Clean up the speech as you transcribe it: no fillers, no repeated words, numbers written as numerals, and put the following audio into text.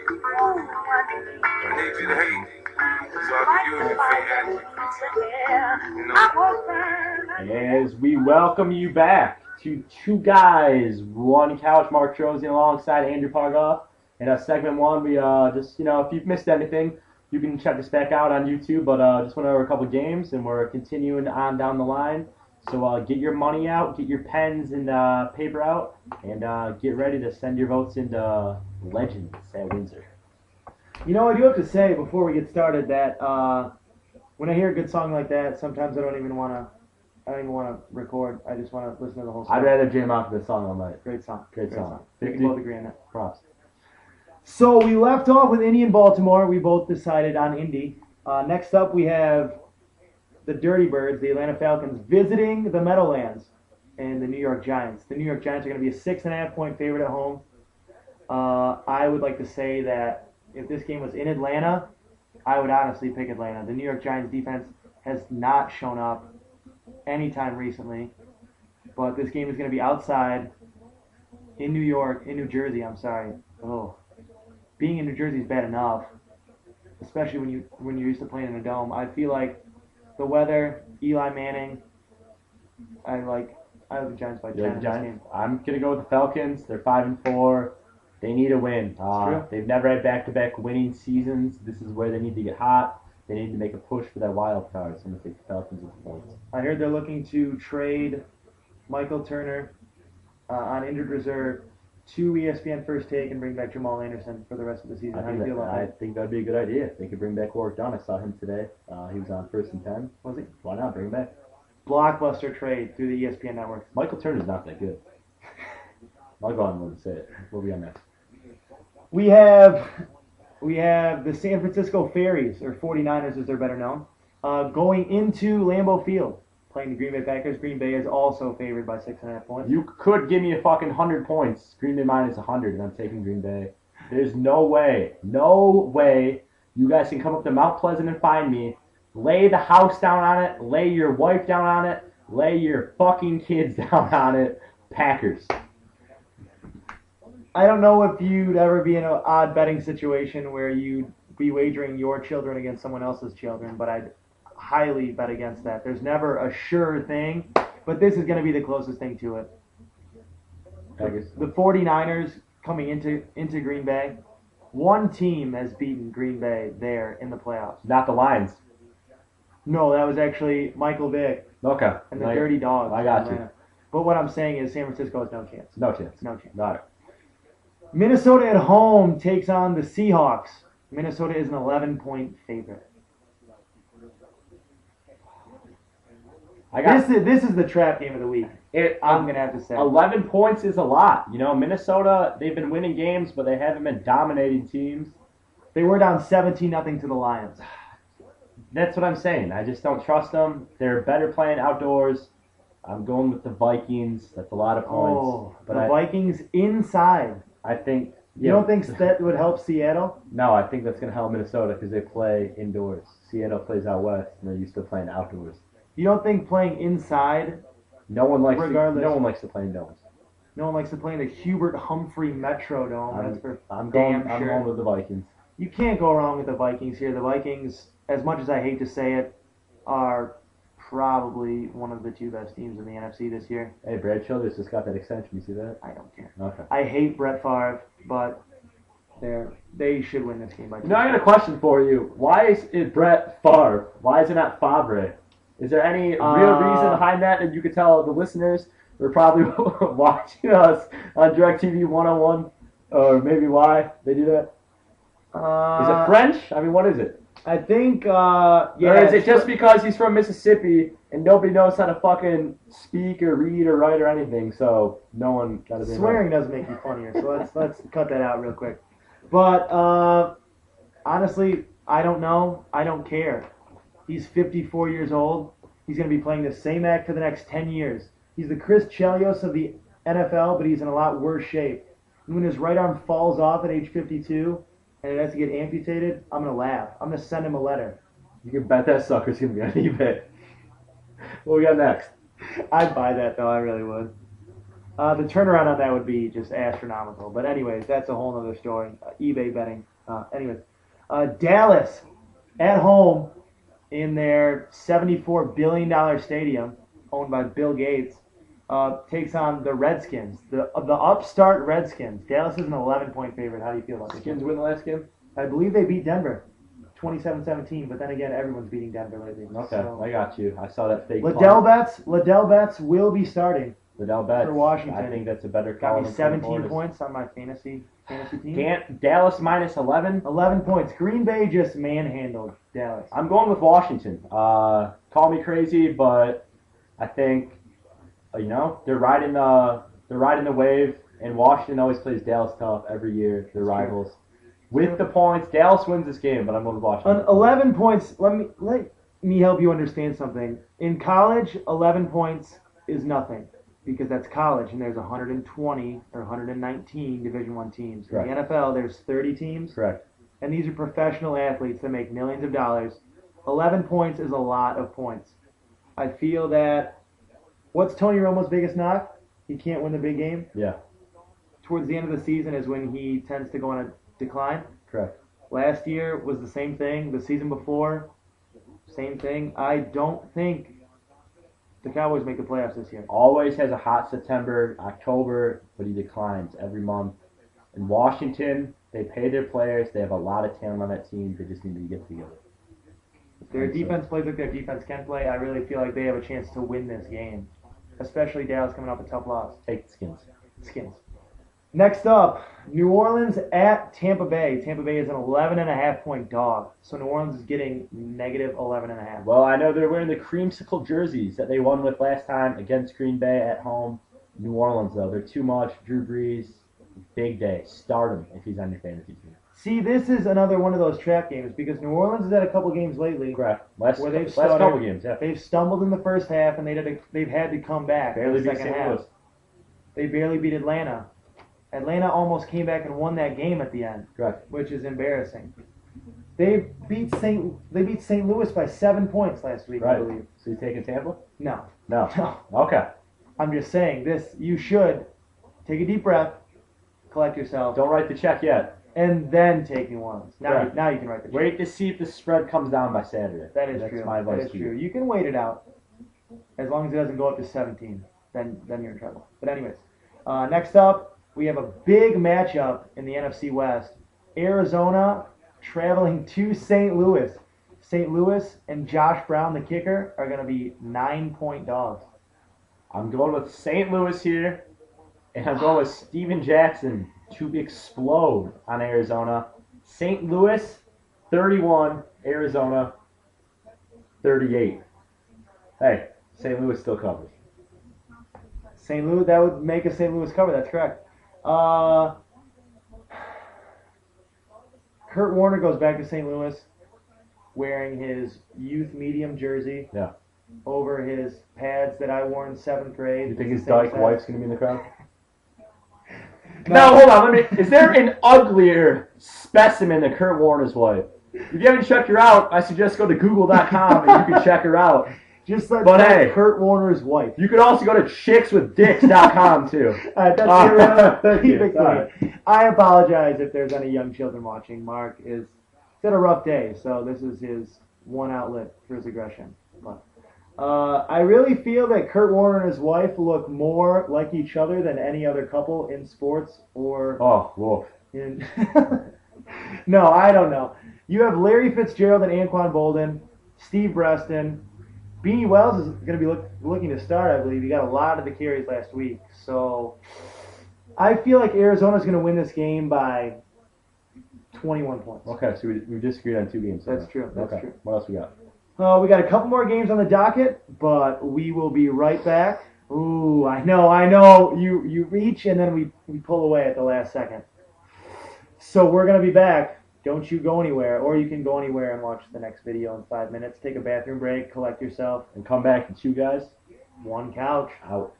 I need you to hate so I can use your fake energy. As we welcome you back to Two Guys, One Couch, Mark Trozian alongside Andrew Pargoff. And segment one, we just, if you've missed anything, you can check this back out on YouTube. But just went over a couple games, and we're continuing on down the line. So get your money out, get your pens and paper out, and get ready to send your votes into Legends at Windsor. You know, I do have to say before we get started that when I hear a good song like that, sometimes I don't even want to record. I just want to listen to the whole song. I'd rather jam out to the song all night. Great song. Great song. We can both agree on that. Props. So we left off with Indy and Baltimore. We both decided on Indy. Next up, we have the Dirty Birds, the Atlanta Falcons, visiting the Meadowlands and the New York Giants. The New York Giants are going to be a 6.5-point favorite at home. I would like to say that if this game was in Atlanta, I would honestly pick Atlanta. The New York Giants defense has not shown up anytime recently, but this game is going to be outside in New Jersey. I'm sorry. Oh, being in New Jersey is bad enough, especially when you're used to playing in a dome. I feel like the weather, Eli Manning. I like the Giants by 10 in this game. I'm gonna go with the Falcons. They're 5-4. They need a win. They've never had back-to-back winning seasons. This is where they need to get hot. They need to make a push for that wild card. So I'm gonna take the Falcons with the points. I heard they're looking to trade Michael Turner on injured reserve to ESPN First Take and bring back Jamal Anderson for the rest of the season. How do you feel about that? I think that'd be a good idea. They could bring back Warwick Dunn. I saw him today. He was on 1st and 10. Was he? Why not bring him back? Blockbuster trade through the ESPN network. Michael Turner's not that good. I'll go on and say it. What we got next? We have the San Francisco Fairies, or 49ers as they're better known, going into Lambeau Field, playing the Green Bay Packers. Green Bay is also favored by 6.5 points. You could give me a fucking 100 points. Green Bay minus 100, and I'm taking Green Bay. There's no way you guys can come up to Mount Pleasant and find me, lay the house down on it, lay your wife down on it, lay your fucking kids down on it. Packers. I don't know if you'd ever be in an odd betting situation where you'd be wagering your children against someone else's children, but I'd highly bet against that. There's never a sure thing, but this is going to be the closest thing to it. The 49ers coming into Green Bay, one team has beaten Green Bay there in the playoffs. Not the Lions. No, that was actually Michael Vick. Okay. And the Dirty Dogs. I got you. But what I'm saying is San Francisco has no chance. No chance. No chance. Got it. Minnesota at home takes on the Seahawks. Minnesota is an 11-point favorite. This is the trap game of the week. I'm going to have to say. 11 points is a lot. You know, Minnesota, they've been winning games, but they haven't been dominating teams. They were down 17-0 to the Lions. That's what I'm saying. I just don't trust them. They're better playing outdoors. I'm going with the Vikings. That's a lot of points. Oh, but the Vikings inside. I think. You don't think that would help Seattle? No, I think that's going to help Minnesota because they play indoors. Seattle plays out west, and they're used to playing outdoors. You don't think playing inside? No one likes to play in domes. No one likes to play in the Hubert Humphrey Metrodome. I'm going with the Vikings. You can't go wrong with the Vikings here. The Vikings, as much as I hate to say it, are probably one of the two best teams in the NFC this year. Hey, Brad Childress just got that extension. You see that? I don't care. Okay. I hate Brett Favre, but they should win this game by 2. Now I got a question for you. Why is Brett Favre? Why is it not Favre? Is there any real reason behind that you could tell the listeners? They're probably watching us on DirecTV 101, or maybe why they do that. Is it French? I mean, what is it? I think, Or is it just because he's from Mississippi and nobody knows how to fucking speak or read or write or anything, so no one got to be swearing doesn't make you funnier, so let's cut that out real quick. But honestly, I don't know. I don't care. He's 54 years old. He's going to be playing the same act for the next 10 years. He's the Chris Chelios of the NFL, but he's in a lot worse shape. And when his right arm falls off at age 52 and it has to get amputated, I'm going to laugh. I'm going to send him a letter. You can bet that sucker's going to be on eBay. What we got next? I'd buy that, though. I really would. The turnaround on that would be just astronomical. But anyways, that's a whole other story. eBay betting. Anyways, Dallas at home in their $74 billion stadium owned by Bill Gates takes on the Redskins, the upstart Redskins. Dallas is an 11-point favorite. How do you feel about this? Skins win the last game? I believe they beat Denver 27-17, but then again, everyone's beating Denver lately. Okay, So, I got you. I saw that fake Liddell punt. Betts will be starting. Liddell Betts. for Washington. I think that's a better call. Got me than 17 Florida's. points on my fantasy team. Dallas minus 11. 11 points. Green Bay just manhandled Dallas. I'm going with Washington. Call me crazy, but I think they're riding the wave, and Washington always plays Dallas tough every year. They're rivals. With the points, Dallas wins this game, but I'm going with Washington. 11 points. Let me help you understand something. In college, 11 points is nothing because that's college, and there's 120 or 119 Division I teams. Correct. In the NFL, there's 30 teams. Correct. And these are professional athletes that make millions of dollars. 11 points is a lot of points. I feel that what's Tony Romo's biggest knock? He can't win the big game. Yeah. Towards the end of the season is when he tends to go on a decline. Correct. Last year was the same thing. The season before, same thing. I don't think the Cowboys make the playoffs this year. Always has a hot September, October, but he declines every month. In Washington, they pay their players. They have a lot of talent on that team. They just need to get together. If their defense plays like their defense can play, I really feel like they have a chance to win this game. Especially Dallas coming off a tough loss. Take the Skins. Next up, New Orleans at Tampa Bay. Tampa Bay is an 11.5-point dog. So New Orleans is getting negative 11.5. Well, I know they're wearing the creamsicle jerseys that they won with last time against Green Bay at home. New Orleans, though, they're too much. Drew Brees, big day. Start him if he's on your fantasy team. See, this is another one of those trap games because New Orleans has had a couple games lately Correct. where they've stuttered. couple games, yeah. They've stumbled in the first half and they've had to come back Barely in the beat second St. half. Louis. They barely beat Atlanta. Atlanta almost came back and won that game at the end, Correct. which is embarrassing. They beat St. Louis by 7 points last week, I Right. believe. So you taking Tampa? No. No. No. Okay. I'm just saying this. You should take a deep breath, collect yourself, Don't write the check yet. and then take New Orleans. Now Correct. you can write the check. Wait to see if the spread comes down by Saturday. That is That's true. my advice That is to true. you. You can wait it out as long as it doesn't go up to 17. Then you're in trouble. But anyways, next up we have a big matchup in the NFC West. Arizona traveling to St. Louis. St. Louis and Josh Brown, the kicker, are going to be 9-point dogs. I'm going with St. Louis here, and I'm going with Steven Jackson to explode on Arizona. St. Louis, 31. Arizona, 38. Hey, St. Louis still covers. St. Louis, that would make a St. Louis cover. That's correct. Kurt Warner goes back to St. Louis wearing his youth medium jersey Yeah. over his pads that I wore in 7th grade. You think his Same dyke size. wife's going to be in the crowd? No, hold on. Is there an uglier specimen than Kurt Warner's wife? If you haven't checked her out, I suggest go to Google.com and you can check her out. Just like But hey. Kurt Warner's wife. You could also go to chickswithdicks.com too. That's Yeah, sorry. I apologize if there's any young children watching. Mark he's had a rough day, so this is his one outlet for his aggression. But I really feel that Kurt Warner and his wife look more like each other than any other couple in sports or Oh, woof. in. No, I don't know. You have Larry Fitzgerald and Anquan Bolden, Steve Breston. Beanie Wells is going to be looking to start, I believe. He got a lot of the carries last week. So I feel like Arizona's going to win this game by 21 points. Okay, so we disagreed on 2 games. That's true. That's okay. true. What else we got? We got a couple more games on the docket, but we will be right back. Ooh, I know. You reach and then we pull away at the last second. So we're going to be back. Don't you go anywhere, or you can go anywhere and watch the next video in 5 minutes. Take a bathroom break, collect yourself. And come back to 2 guys One couch. out.